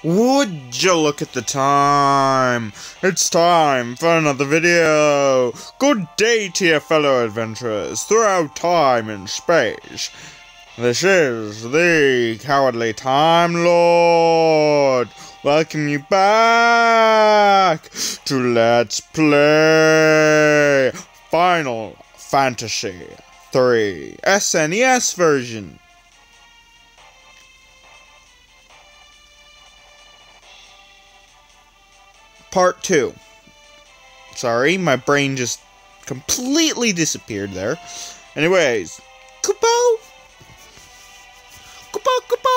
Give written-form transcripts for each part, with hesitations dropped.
Would you look at the time? It's time for another video. Good day to you, fellow adventurers throughout time and space. This is the Cowardly Timelord. Welcome you back to Let's Play Final Fantasy III SNES version. Part 2. Sorry, my brain just completely disappeared there. Anyways, Kupo! Kupo, Kupo!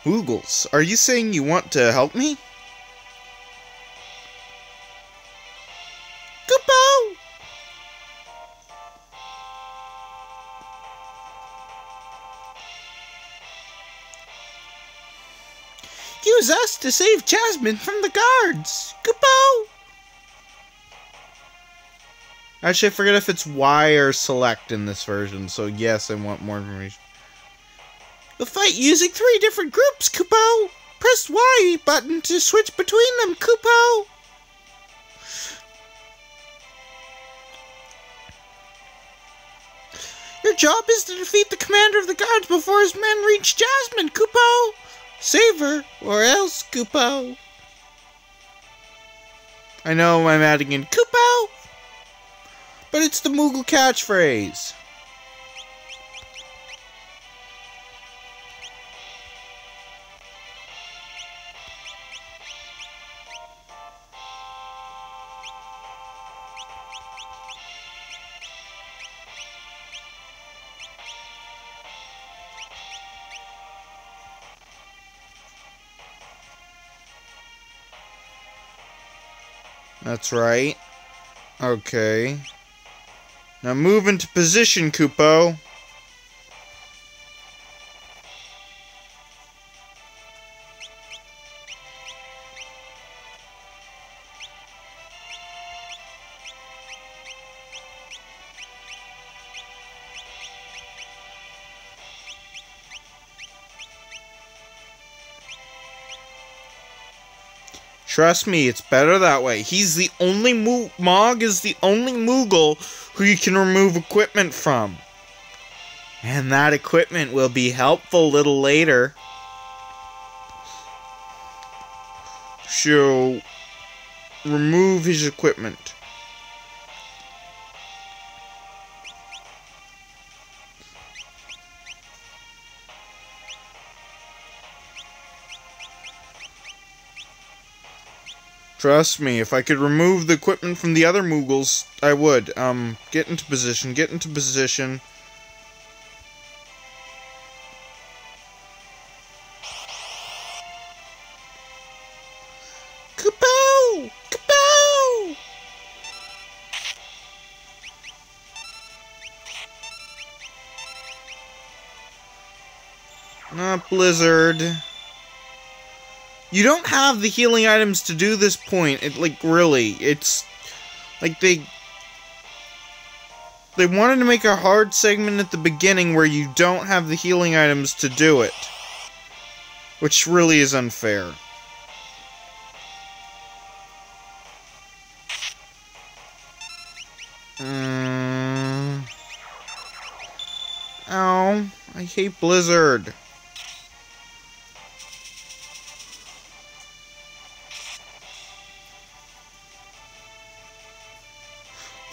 Oogles, are you saying you want to help me? Kupo! Use us to save Jasmine from the guards! Kupo! Actually, I forget if it's Y or select in this version, so yes, I want more information. You'll fight using 3 different groups, Kupo! Press Y button to switch between them, Kupo! Your job is to defeat the commander of the guards before his men reach Jasmine, Kupo! Save her, or else, Kupo. I know I'm adding in Kupo, but it's the Moogle catchphrase. That's right. Okay. Now move into position, Kupo. Trust me, it's better that way. He's the only Mog is the only Moogle who you can remove equipment from. And that equipment will be helpful a little later. So, remove his equipment. Trust me, if I could remove the equipment from the other Moogles, I would. Get into position, get into position. Kupo! Kupo! Not Blizzard. You don't have the healing items to do this point. It's like they wanted to make a hard segment at the beginning where you don't have the healing items to do it, which really is unfair. Ow, I hate Blizzard.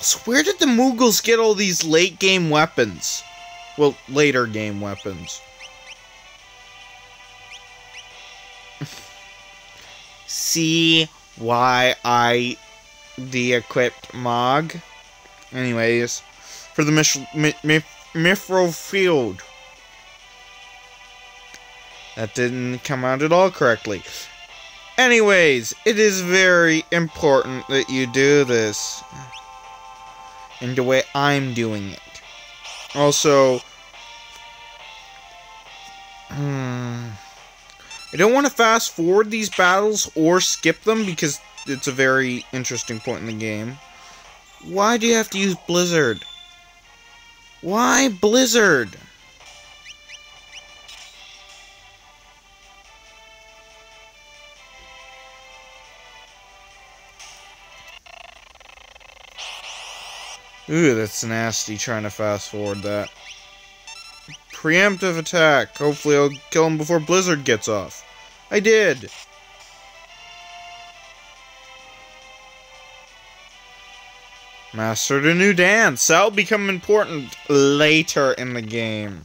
So where did the Moogles get all these late-game weapons? Well, later-game weapons. C Y I D equipped Mog. Anyways, for the Mithril Field. That didn't come out at all correctly. Anyways, it is very important that you do this in the way I'm doing it. Also, I don't want to fast forward these battles or skip them because it's a very interesting point in the game. Why do you have to use Blizzard? Why Blizzard? Ooh, that's nasty, trying to fast forward that. Preemptive attack. Hopefully I'll kill him before Blizzard gets off. I did. Mastered a new dance. That'll become important later in the game.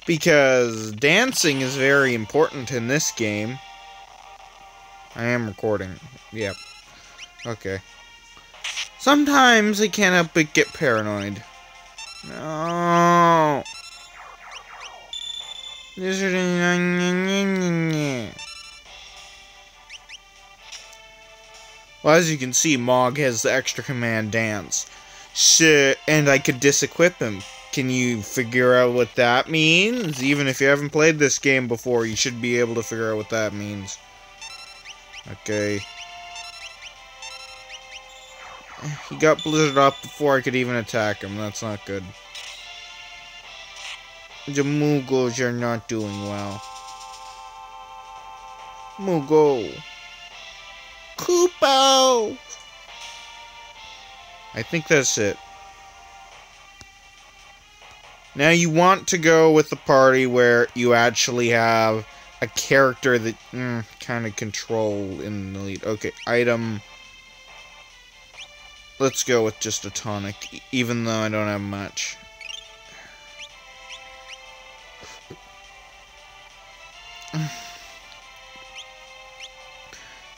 Because dancing is very important in this game. I am recording. Yep. Okay. Sometimes I can't help but get paranoid. No. Well, as you can see, Mog has the extra command dance. Shit, and I could disequip him. Can you figure out what that means? Even if you haven't played this game before, you should be able to figure out what that means. Okay. He got Blizzard up before I could even attack him. That's not good. The Moogles are not doing well. Moogle. Koopo! I think that's it. Now you want to go with the party where you actually have a character that kind of control in the lead. Okay, item. Let's go with just a tonic, even though I don't have much.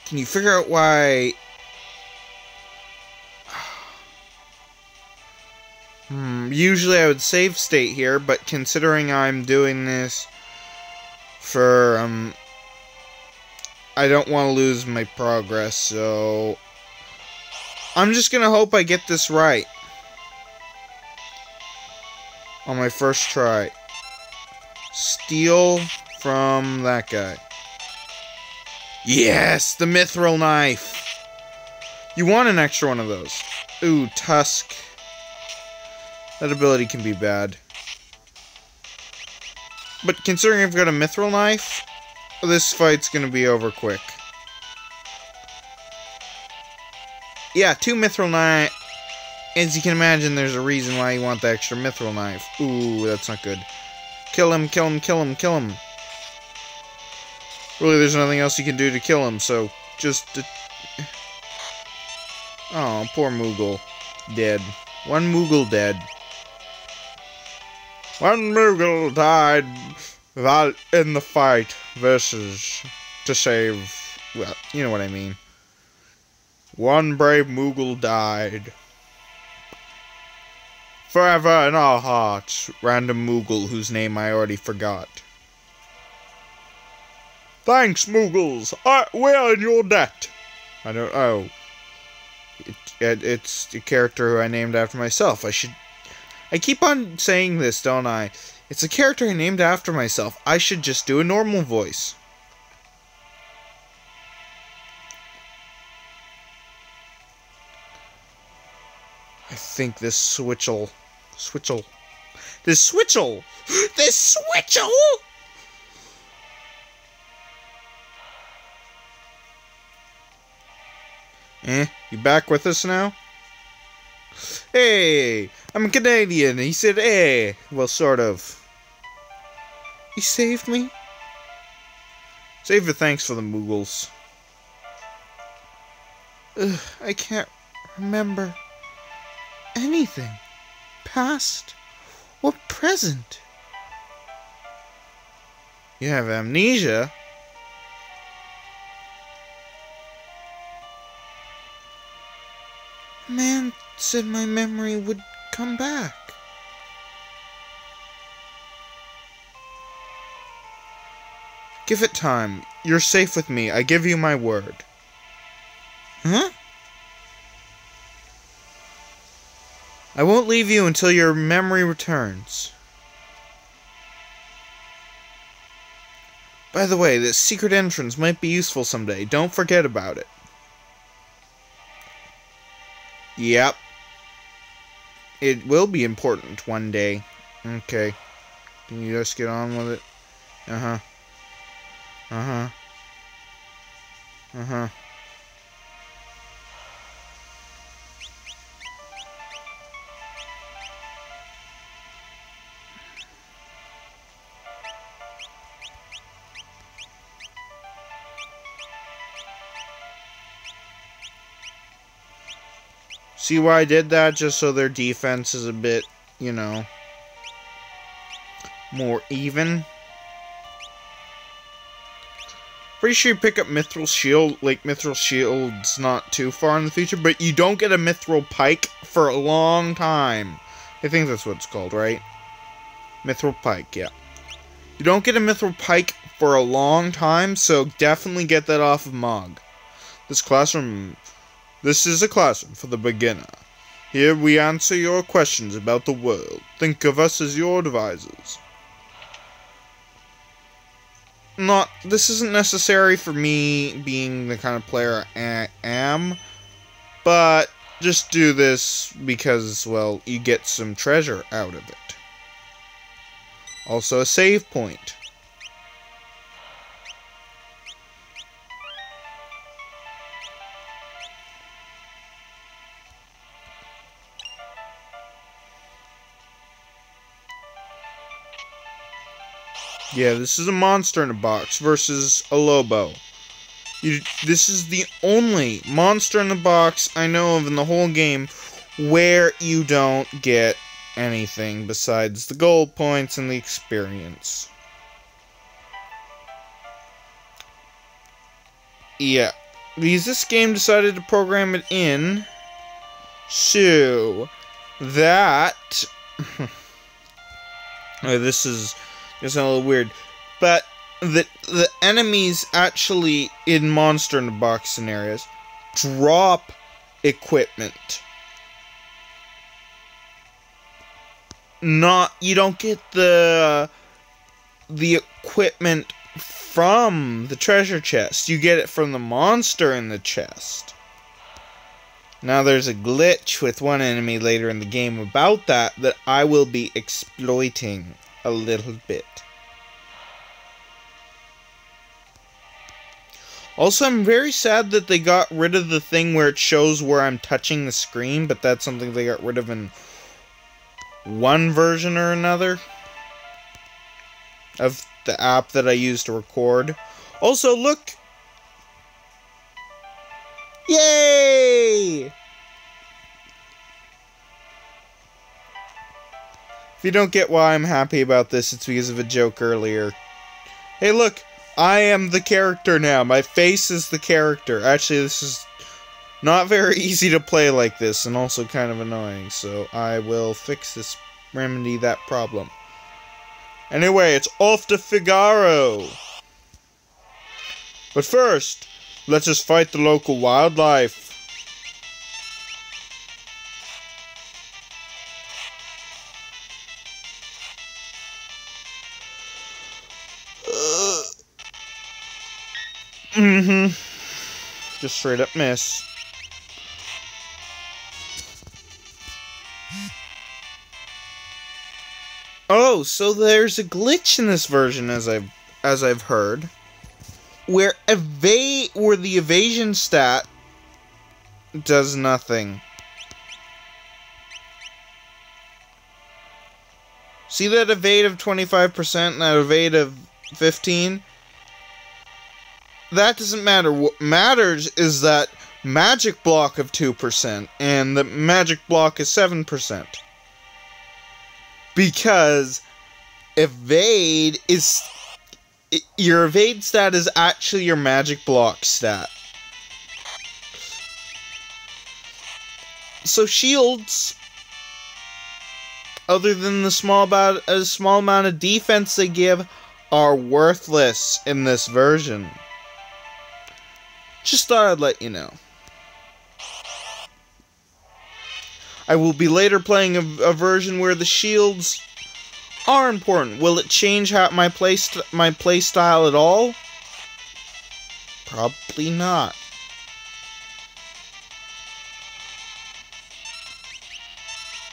Can you figure out why... Usually I would save state here, but considering I'm doing this for, I don't want to lose my progress, so... I'm just gonna hope I get this right. On my first try. Steal from that guy. Yes! The mithril knife! You want an extra one of those. Ooh, tusk. That ability can be bad. But considering I've got a mithril knife, this fight's gonna be over quick. Yeah, 2 mithril knife. As you can imagine, there's a reason why you want the extra mithril knife. Ooh, that's not good. Kill him, kill him, kill him, kill him. Really, there's nothing else you can do to kill him, so just... Oh, poor Moogle. Dead. One Moogle dead. One Moogle died in the fight versus to save... Well, you know what I mean. One brave Moogle died. Forever in our hearts, random Moogle whose name I already forgot. Thanks, Moogles. We're in your debt. I don't know. It's a character who I named after myself. I keep on saying this, don't I? It's a character I named after myself. I should just do a normal voice. I think this Switchel... This Switchel! You back with us now? Hey, I'm a Canadian. He said, hey. Well, sort of. He saved me? Save the thanks for the Moogles. I can't remember anything, past or present. You have amnesia? Man said my memory would come back. Give it time. You're safe with me. I give you my word. Huh? I won't leave you until your memory returns. By the way, this secret entrance might be useful someday. Don't forget about it. Yep. It will be important one day. Okay. Can you just get on with it? Uh-huh. Uh-huh. Uh-huh. See why I did that? Just so their defense is a bit, you know, more even. Pretty sure you pick up Mithril Shield, like Mithril Shield's not too far in the future, but you don't get a Mithril Pike for a long time. I think that's what it's called, right? Mithril Pike, yeah. You don't get a Mithril Pike for a long time, so definitely get that off of Mog. This is a classroom for the beginner. Here we answer your questions about the world. Think of us as your advisors. This isn't necessary for me being the kind of player I am, but just do this because, well, you get some treasure out of it. Also a save point. Yeah, this is a monster in a box versus a Lobo. This is the only monster in a box I know of in the whole game where you don't get anything besides the gold points and the experience. Yeah, because this game decided to program it in so that this is a little weird, but the enemies actually in monster in the box scenarios drop equipment. You don't get the equipment from the treasure chest. You get it from the monster in the chest. Now there's a glitch with one enemy later in the game about that I will be exploiting a little bit. Also, I'm very sad that they got rid of the thing where it shows where I'm touching the screen, but that's something they got rid of in one version or another of the app that I use to record. Also, look! Yay! If you don't get why I'm happy about this, it's because of a joke earlier. Hey, look! I am the character now. My face is the character. Actually, this is not very easy to play like this, and also kind of annoying, so I will fix this, remedy that problem. Anyway, it's off to Figaro! But first, let's just fight the local wildlife. Just straight up miss. Oh, so there's a glitch in this version, as I've heard, where the evasion stat does nothing. See that evade of 25% and that evade of 15%? That doesn't matter. What matters is that magic block of 2% and the magic block is 7%. Because evade is... your evade stat is actually your magic block stat. So shields, other than the small amount of defense they give, are worthless in this version. Just thought I'd let you know. I will be later playing a version where the shields are important. Will it change my play style at all? Probably not.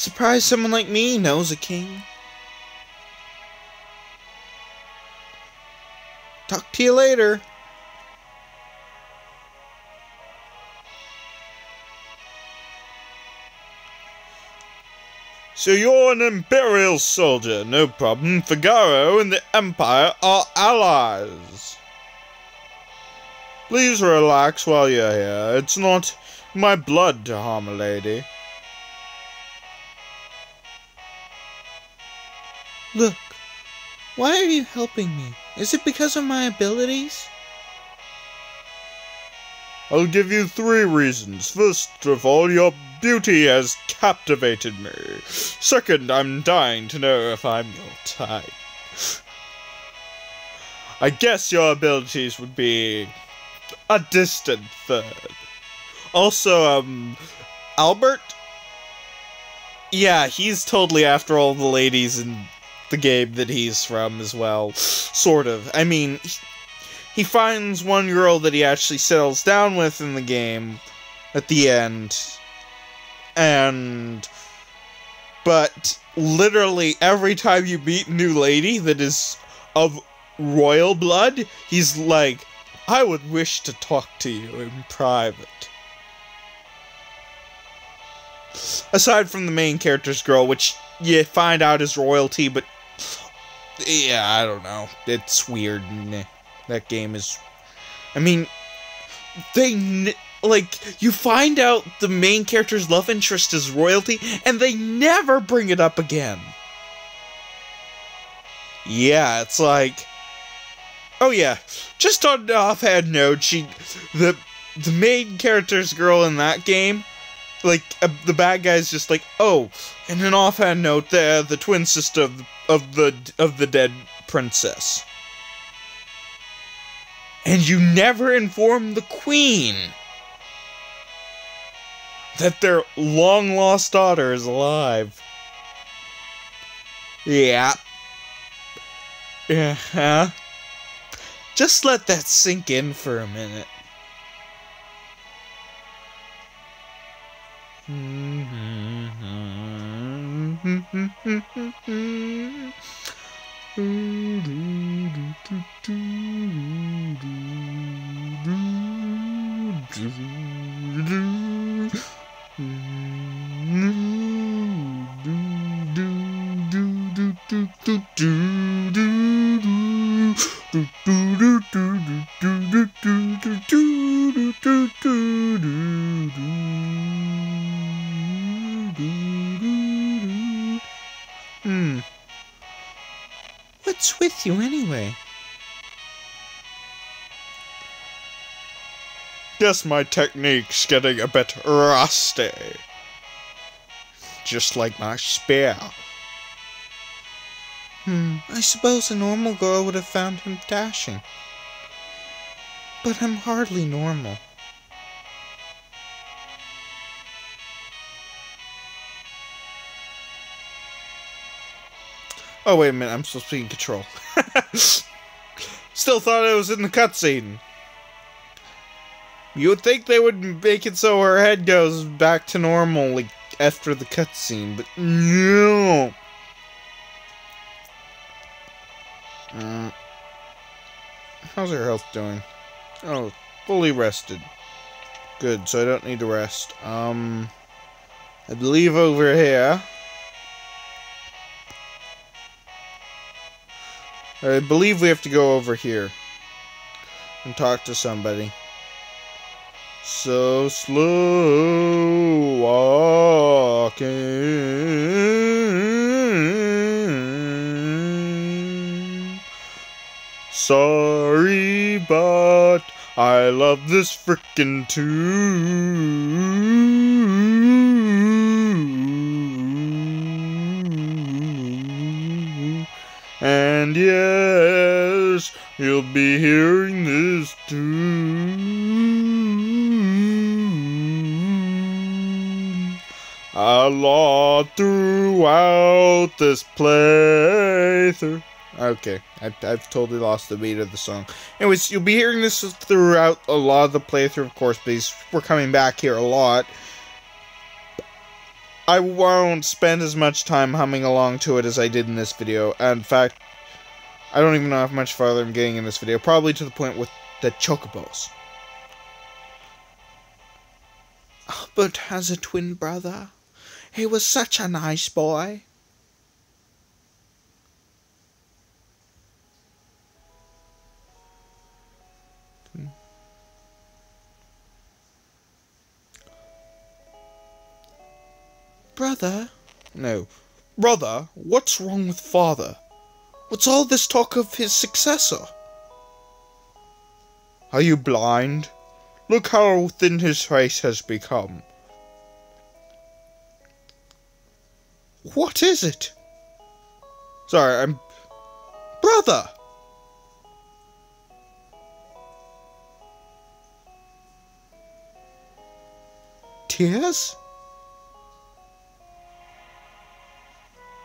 Surprised someone like me knows a king. Talk to you later. So you're an Imperial soldier, no problem. Figaro and the Empire are allies. Please relax while you're here. It's not in my blood to harm a lady. Look, why are you helping me? Is it because of my abilities? I'll give you 3 reasons. First of all, your beauty has captivated me. Second, I'm dying to know if I'm your type. I guess your abilities would be a distant third. Also, Albert? Yeah, he's totally after all the ladies in the game that he's from as well. Sort of. I mean, he finds one girl that he actually settles down with in the game at the end. But literally every time you meet a new lady that is of royal blood, he's like, I would wish to talk to you in private. Aside from the main character's girl, which you find out is royalty, but yeah, I don't know. It's weird. That game is... I mean, you find out the main character's love interest is royalty, and they never bring it up again. Yeah, it's like... Oh yeah, just on an offhand note, the main character's girl in that game, like, the bad guy's just like, oh, and an offhand note, they're the twin sister of the dead princess. And you never inform the queen that their long-lost daughter is alive. Yeah. Yeah. Just let that sink in for a minute. What's with you anyway? Guess my technique's getting a bit rusty. Just like my spear. I suppose a normal girl would have found him dashing. But I'm hardly normal. Oh, wait a minute, I'm supposed to be in control. Still thought it was in the cutscene. You would think they would make it so her head goes back to normal, like, after the cutscene, but no. How's her health doing? Oh, fully rested. Good, so I don't need to rest. I believe over here. I believe we have to go over here and talk to somebody. So slow walking. Sorry, but I love this frickin' tune. And yes, you'll be hearing this tune a lot throughout this playthrough. Okay, I've totally lost the beat of the song. Anyways, you'll be hearing this throughout a lot of the playthrough, of course, because we're coming back here a lot. I won't spend as much time humming along to it as I did in this video. In fact, I don't even know how much farther I'm getting in this video. Probably to the point with the chocobos. Albert has a twin brother. He was such a nice boy. Brother? No. Brother, what's wrong with father? What's all this talk of his successor? Are you blind? Look how thin his face has become. What is it? Sorry, I'm... Brother! Tears?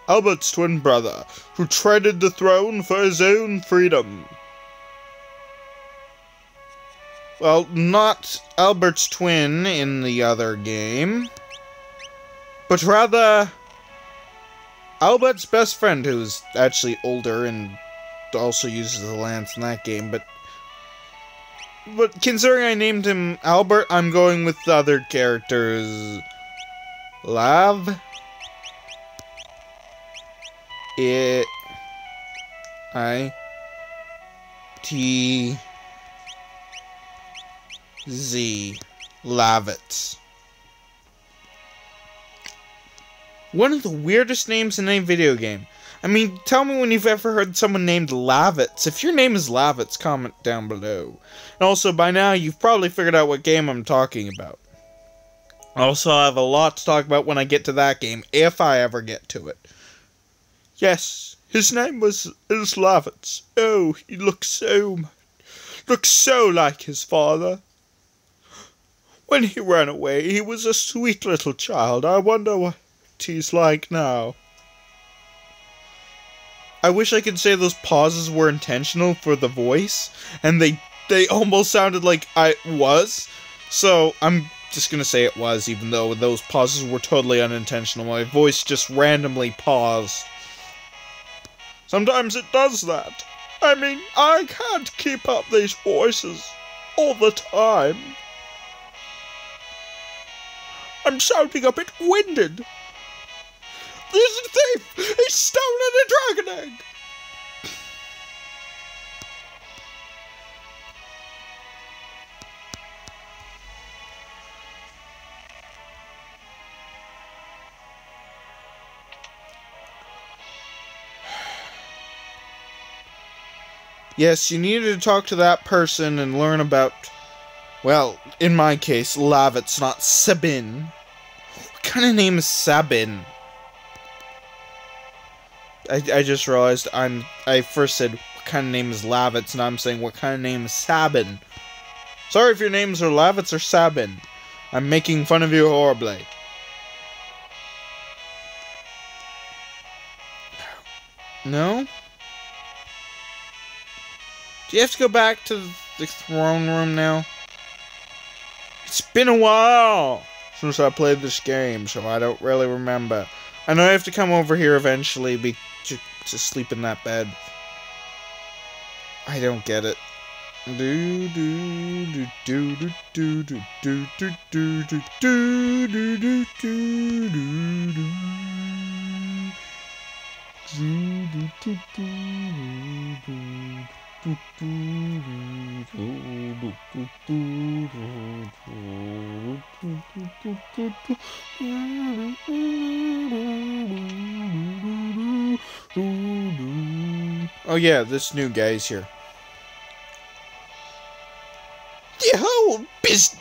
Albert's twin brother, who traded the throne for his own freedom. Well, not Albert's twin in the other game, but rather Albert's best friend, who's actually older and also uses the lance in that game, but considering I named him Albert, I'm going with the other characters. Lav. I-T-Z. Lavitz. One of the weirdest names in any video game. I mean, tell me when you've ever heard someone named Lavitz. If your name is Lavitz, comment down below. And also, by now, you've probably figured out what game I'm talking about. Also, I have a lot to talk about when I get to that game, if I ever get to it. Yes, his name is Lavitz. Oh, he looks so like his father. When he ran away, he was a sweet little child. I wonder what he's like now. I wish I could say those pauses were intentional for the voice, and they almost sounded like I was. So I'm just gonna say it was, even though those pauses were totally unintentional. My voice just randomly paused. Sometimes it does that. I mean, I can't keep up these voices all the time. I'm sounding a bit winded. There's a thief! He's stolen a dragon egg! Yes, you needed to talk to that person and learn about, well, in my case, Lavitz, not Sabin. What kind of name is Sabin? I just realized I first said, what kind of name is Lavitz, and I'm saying, what kind of name is Sabin? Sorry if your names are Lavitz or Sabin. I'm making fun of you horribly. No? Do you have to go back to the throne room now? It's been a while since I played this game, so I don't really remember. I know I have to come over here eventually to sleep in that bed. I don't get it. Oh yeah, this new guy's here. The whole business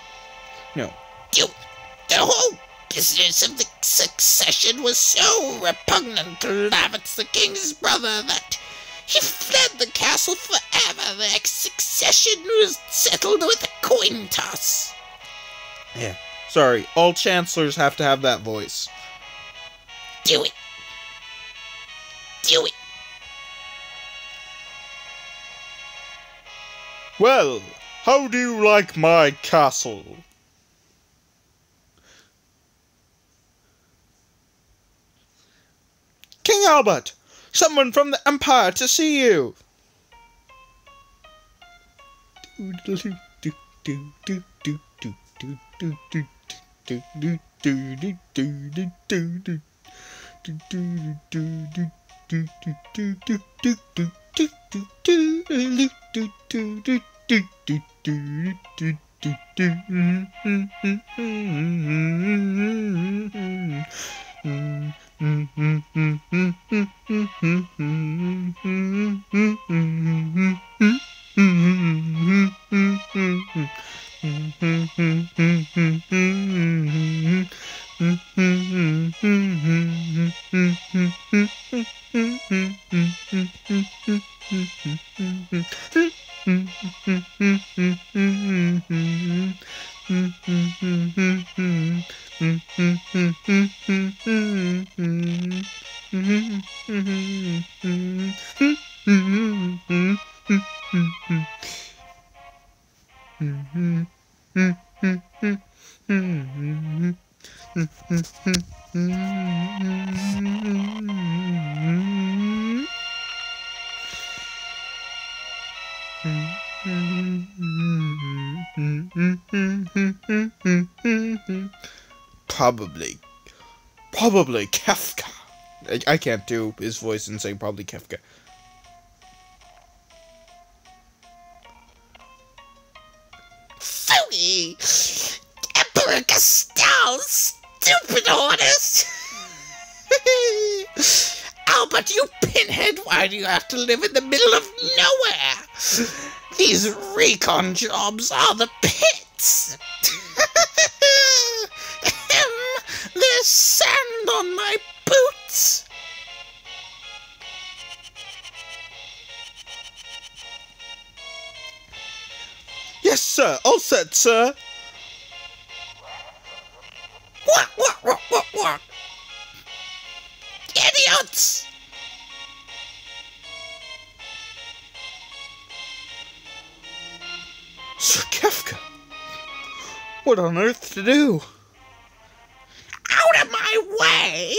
of the succession was so repugnant to Lavitz, the king's brother, that he fled the castle forever. The succession was settled with a coin toss. Yeah, sorry, all chancellors have to have that voice. Do it. Do it. Well, how do you like my castle? Albert! Someone from the Empire to see you! Probably Kafka. I can't do his voice and say probably Kafka. Phooey! Emperor Castell's stupid orders! Albert, you pinhead, why do you have to live in the middle of nowhere? These recon jobs are the pits! There's sand on my boots! Yes, sir. All set, sir. What? Idiots! Sir Kafka. What on earth to do? Out of my way!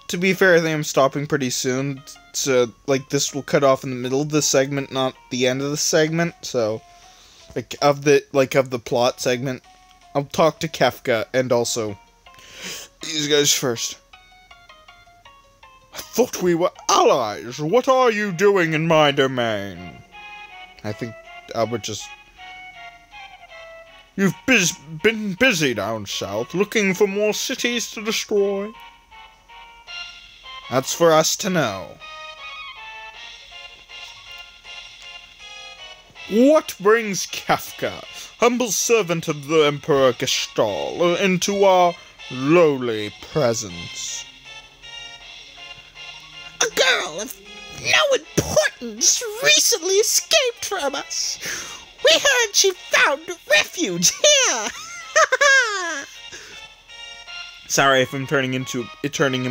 To be fair, I think I'm stopping pretty soon, so, like, this will cut off in the middle of the segment, not the end of the segment, so, of the plot segment. I'll talk to Kafka, and also, these guys first. I thought we were allies. What are you doing in my domain? I think Albert just... You've been busy down south, looking for more cities to destroy. That's for us to know. What brings Kafka, humble servant of the Emperor Gestalt, into our lowly presence? A girl of no importance recently escaped from us. We heard she found refuge here. Sorry if I'm turning him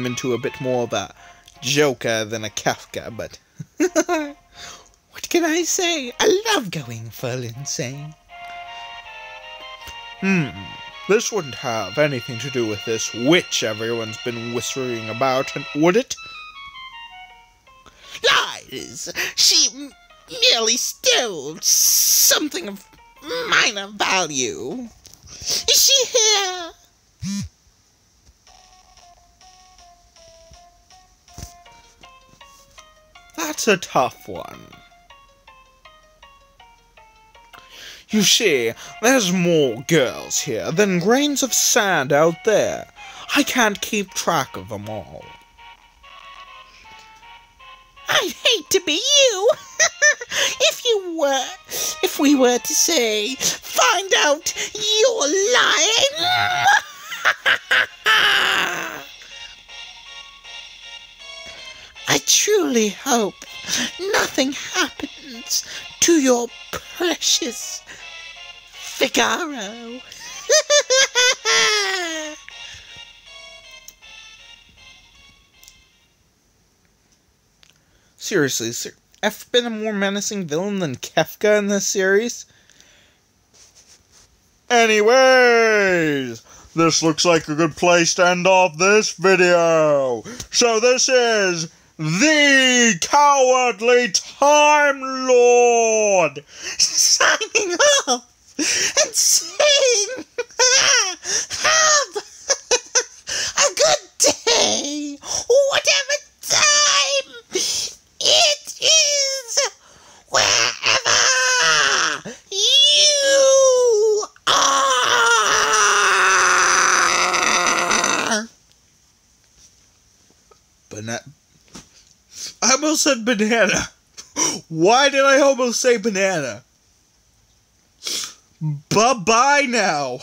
into a bit more of a Joker than a Kafka, but what can I say? I love going full insane. This wouldn't have anything to do with this witch everyone's been whispering about, would it? Lies! She merely stole something of minor value. Is she here? That's a tough one. You see, there's more girls here than grains of sand out there. I can't keep track of them all. I'd hate to be you. If we were to say, find out you're lying. I truly hope nothing happens to your precious Figaro. Seriously, sir, ever been a more menacing villain than Kefka in this series? Anyways, this looks like a good place to end off this video. So this is the Cowardly Time Lord signing off and saying, have a good day, whatever time it is, wherever you are. I almost said banana. Why did I almost say banana? Bye-bye now.